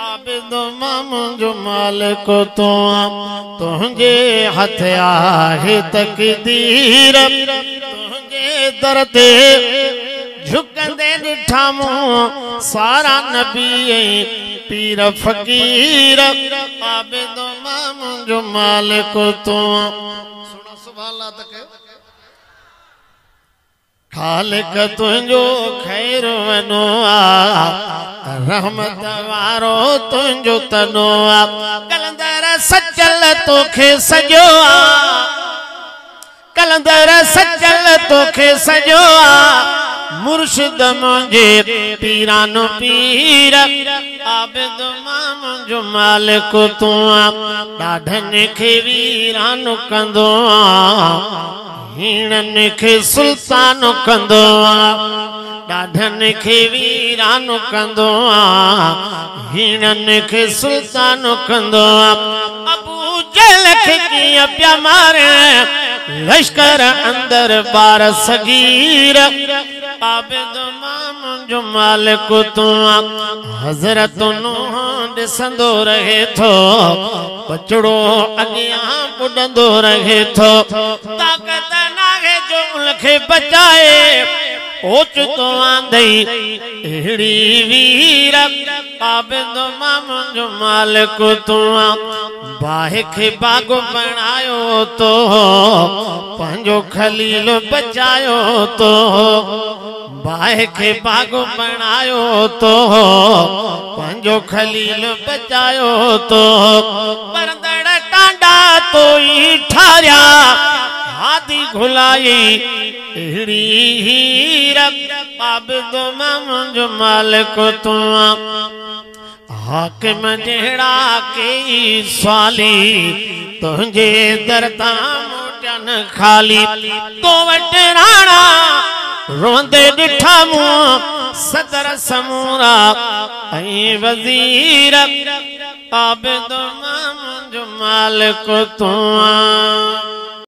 आबिद मुंहिंजो मालिक तू तुंहिंजे हथ आहे तक़दीर तुंहिंजे दर ते झुकंदे ॾिठा मूं सारा नबी पीर फकीर आबिद मुंहिंजो मालिक तू सुना सुभान अल्लाह तक खालिक तुंहिंजो खैर वनो रहमत वारो तुंहिंजो तनो कलंदर सचल तोखे सजो कलंदर सचल तोखे सजो मुर्शिद मुंहिंजे पीरानो पीर आबिद मुंहिंजो मालिक तू ॾाढनि खे वीरानो कंदो हीणनि खे सुल्तान कंदो ॾाढनि खे वीरानो कंदो हीणनि खे सुल्तान कंदो अबू जहल खे कीअं पिया मारे लश्कर अंदर बार सगीर आबिद मुंहिंजो मालिक तू हज़रत नूह ॾिसंदो रहे थो बचड़ो अॻियां ॿुॾंदो रहे थो ताक़त नाहे जो उनखे बचाए ओचितो आंदई अहिड़ी वीर आबिद मुंहिंजो मालिक तू बाहि खे बाग़ बणायो तो पंहिंजो खलील बचायो तो बाहि खे बाग़ बणायो तो पंहिंजो खलील बचायो तो परंदड़ टांडा तो ई ठारिया हादी घुलाई अहिड़ी हीर आबिद मुंहिंजो मालिक तू हाकिम जहिड़ा कई स्वाली तुंहिंजे दर तां मोटन खाली तो वटि राणा रोंदे ॾिठा मूं सदर समूरा ऐं वज़ीर आबिद मुंहिंजो मालिक तू